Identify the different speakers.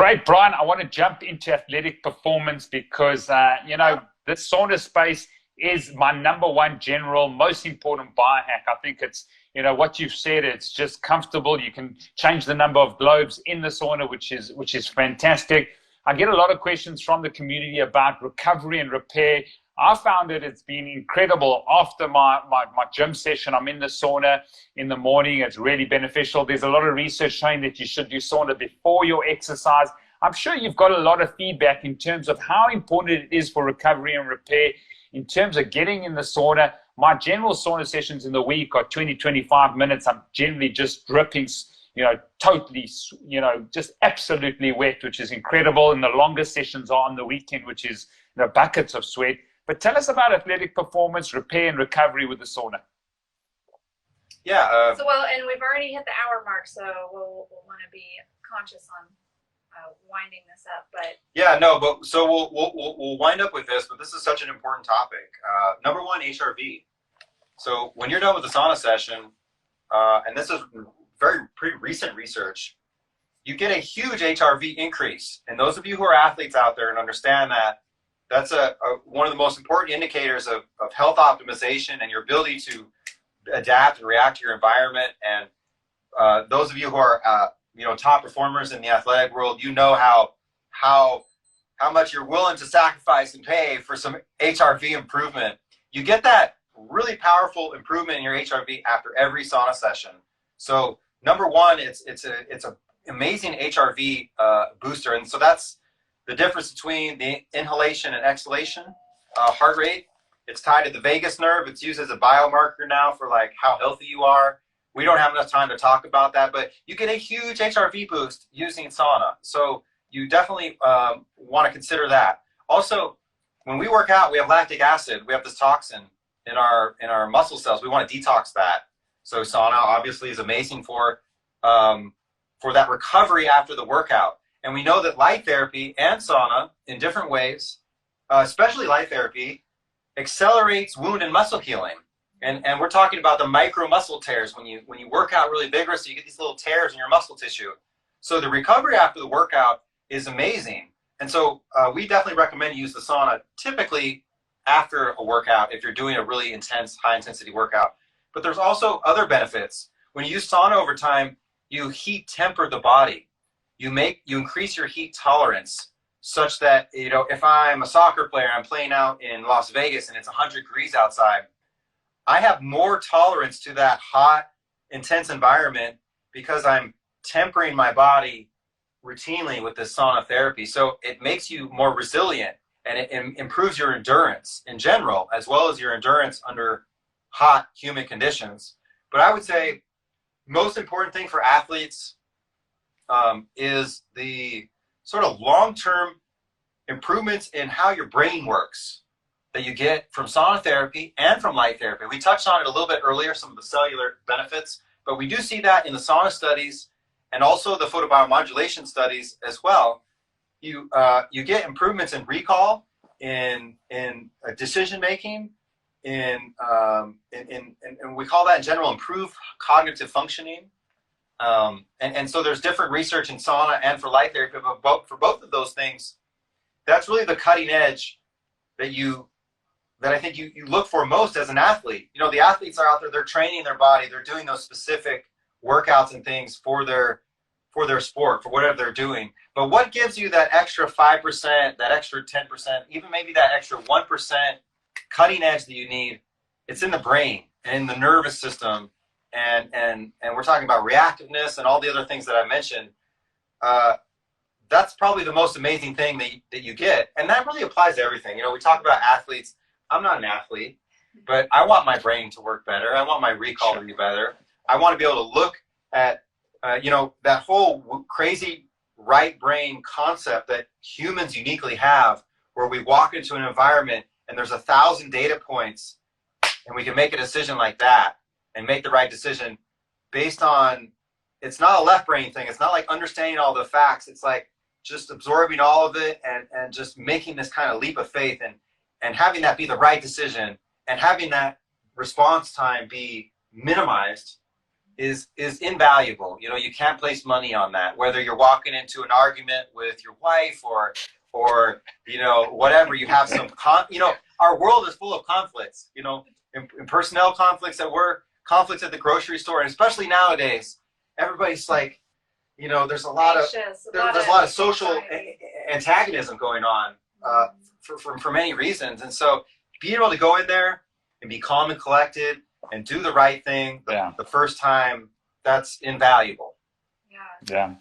Speaker 1: Great, Brian. I want to jump into athletic performance because, this sauna space is my number one general, most important biohack. I think it's, what you've said, it's just comfortable. You can change the number of globes in the sauna, which is fantastic. I get a lot of questions from the community about recovery and repair. I found that it's been incredible after my gym session. I'm in the sauna in the morning. It's really beneficial. There's a lot of research showing that you should do sauna before your exercise. I'm sure you've got a lot of feedback in terms of how important it is for recovery and repair in terms of getting in the sauna. My general sauna sessions in the week are 20, 25 minutes. I'm generally just dripping, totally, just absolutely wet, which is incredible. And the longest sessions are on the weekend, which is buckets of sweat. But tell us about athletic performance, repair, and recovery with the sauna.
Speaker 2: Yeah.
Speaker 3: And we've already hit the hour mark, so we'll want to be conscious on winding this up.
Speaker 2: So we'll wind up with this. But this is such an important topic. Number one, HRV. So when you're done with the sauna session, and this is pretty recent research, you get a huge HRV increase. And those of you who are athletes out there and understand that, that's one of the most important indicators of health optimization and your ability to adapt and react to your environment. And those of you who are top performers in the athletic world, how much you're willing to sacrifice and pay for some HRV improvement. You get that really powerful improvement in your HRV after every sauna session. So number one, it's an amazing HRV booster, and so that's the difference between the inhalation and exhalation heart rate. It's tied to the vagus nerve. It's used as a biomarker now for how healthy you are. We don't have enough time to talk about that, but you get a huge HRV boost using sauna. So you definitely want to consider that. Also, when we work out, we have lactic acid. We have this toxin in our muscle cells. We want to detox that. So sauna obviously is amazing for that recovery after the workout. And we know that light therapy and sauna in different ways, especially light therapy, accelerates wound and muscle healing. And we're talking about the micro muscle tears. When you work out really vigorous, you get these little tears in your muscle tissue. So the recovery after the workout is amazing. And so we definitely recommend you use the sauna typically after a workout if you're doing a really intense, high intensity workout. But there's also other benefits. When you use sauna over time, you heat temper the body. You increase your heat tolerance such that, if I'm a soccer player, I'm playing out in Las Vegas and it's 100 degrees outside, I have more tolerance to that hot, intense environment because I'm tempering my body routinely with this sauna therapy. So it makes you more resilient, and it improves your endurance in general, as well as your endurance under hot, humid conditions. But I would say most important thing for athletes is the sort of long-term improvements in how your brain works that you get from sauna therapy and from light therapy. We touched on it a little bit earlier, some of the cellular benefits, but we do see that in the sauna studies and also the photobiomodulation studies as well. You get improvements in recall, in decision making, and we call that in general improved cognitive functioning. And so there's different research in sauna and for light therapy, but for both of those things, that's really the cutting edge that I think you look for most as an athlete. The athletes are out there, they're training their body, they're doing those specific workouts and things for their sport, for whatever they're doing. But what gives you that extra 5%, that extra 10%, even maybe that extra 1% cutting edge that you need? It's in the brain and in the nervous system. And we're talking about reactiveness and all the other things that I mentioned. That's probably the most amazing thing that you get. And that really applies to everything. We talk about athletes. I'm not an athlete, but I want my brain to work better. I want my recall to be better. I want to be able to look at, that whole crazy right brain concept that humans uniquely have, where we walk into an environment and there's 1,000 data points and we can make a decision like that and make the right decision based on, it's not a left brain thing. It's not like understanding all the facts. It's like just absorbing all of it and just making this kind of leap of faith and having that be the right decision and having that response time be minimized is invaluable. You know, you can't place money on that. Whether you're walking into an argument with your wife or you know, whatever, you have some you know, our world is full of conflicts. You know, in personnel conflicts at work, conflicts at the grocery store, and especially nowadays, everybody's like, you know, there's a lot of social antagonism going on for many reasons, and so being able to go in there and be calm and collected and do the right thing the first time, that's invaluable.
Speaker 3: Yeah.
Speaker 1: Yeah.